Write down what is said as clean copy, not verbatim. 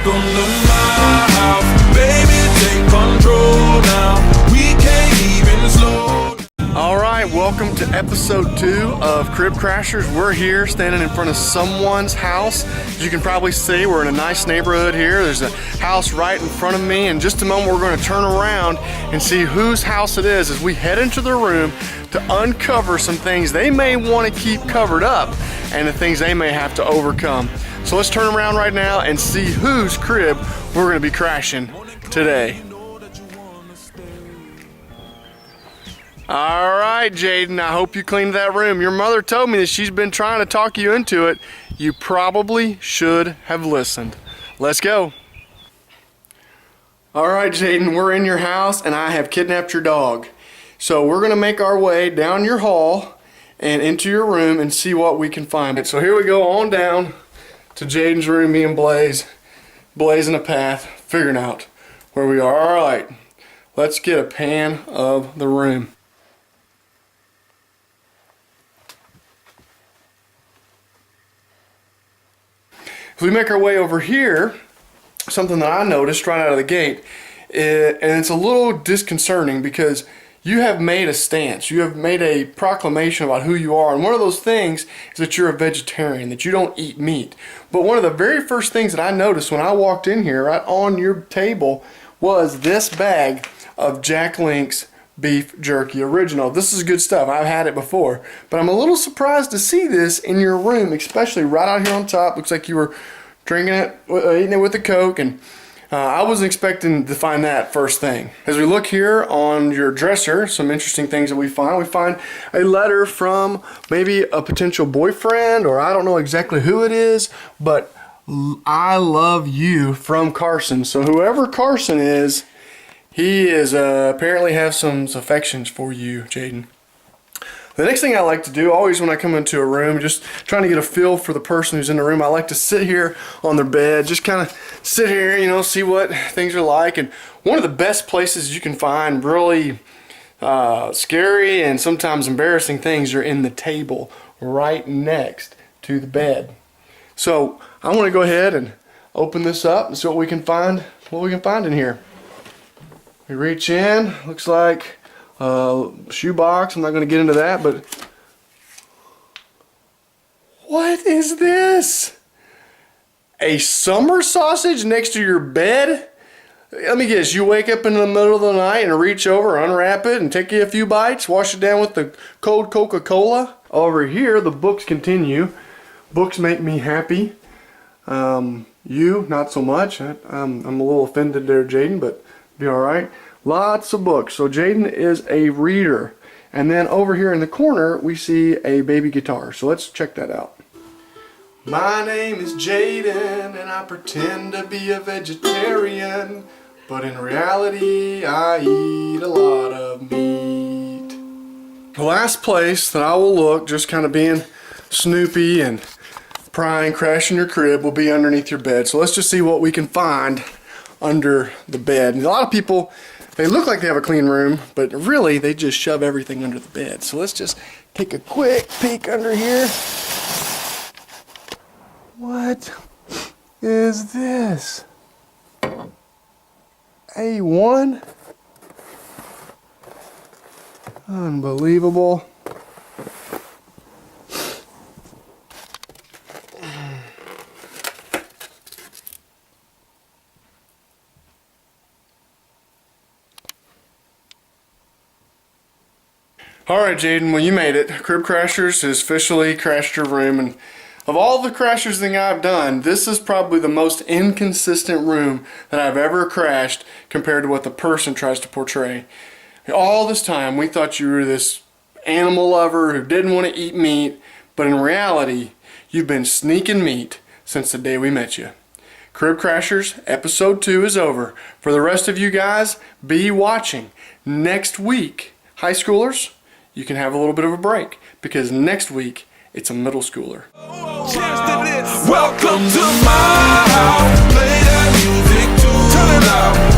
Welcome to my house, baby, take control now. We can't even slow. All right, welcome to episode 2 of Crib Crashers. We're here standing in front of someone's house. As you can probably see, we're in a nice neighborhood here. There's a house right in front of me. In just a moment, we're going to turn around and see whose house it is as we head into their room to uncover some things they may want to keep covered up and the things they may have to overcome. So let's turn around right now and see whose crib we're going to be crashing today. All right, Jaden, I hope you cleaned that room. Your mother told me that she's been trying to talk you into it. You probably should have listened. Let's go. All right, Jaden, we're in your house and I have kidnapped your dog. So we're gonna make our way down your hall and into your room and see what we can find. So here we go on down to Jaden's room, me and Blaze, blazing a path, figuring out where we are. All right, let's get a pan of the room. If we make our way over here, something that I noticed right out of the gate, and it's a little disconcerting because you have made a stance, you have made a proclamation about who you are, and one of those things is that you're a vegetarian, that you don't eat meat. But one of the very first things that I noticed when I walked in here, right on your table, was this bag of Jack Link's beef jerky original. This is good stuff. I've had it before, but I'm a little surprised to see this in your room, especially right out here on top. Looks like you were drinking it, eating it with the Coke, and I wasn't expecting to find that first thing. As we look here on your dresser, some interesting things that we find a letter from maybe a potential boyfriend, or I don't know exactly who it is, but I love you from Carson. So whoever Carson is, he is apparently has some affections for you, Jaden. The next thing I like to do, always when I come into a room, just trying to get a feel for the person who's in the room, I like to sit here on their bed, just kind of sit here, you know, see what things are like. And one of the best places you can find really scary and sometimes embarrassing things are in the table right next to the bed. So I want to go ahead and open this up and see what we can find in here. We reach in, looks like a shoebox. I'm not going to get into that, but what is this? A summer sausage next to your bed? Let me guess, you wake up in the middle of the night and reach over, unwrap it, and take you a few bites, wash it down with the cold Coca-Cola. Over here, the books continue. Books make me happy. You, not so much. I'm a little offended there, Jaden, but be alright. Lots of books. So Jaden is a reader. And then over here in the corner, we see a baby guitar. So let's check that out. My name is Jaden, and I pretend to be a vegetarian. But in reality, I eat a lot of meat. The last place that I will look, just kind of being snoopy and prying, crashing your crib, will be underneath your bed. So let's just see what we can find under the bed. And a lot of people, they look like they have a clean room, but really they just shove everything under the bed. So let's just take a quick peek under here. What is this? A1? Unbelievable. Alright, Jaden, well, you made it. Crib Crashers has officially crashed your room, and of all the crashers thing I've done, this is probably the most inconsistent room that I've ever crashed compared to what the person tries to portray. All this time, we thought you were this animal lover who didn't want to eat meat, but in reality, you've been sneaking meat since the day we met you. Crib Crashers, episode 2 is over. For the rest of you guys, be watching. Next week, high schoolers, you can have a little bit of a break because next week it's a middle schooler. Welcome to my house. Play that music too loud.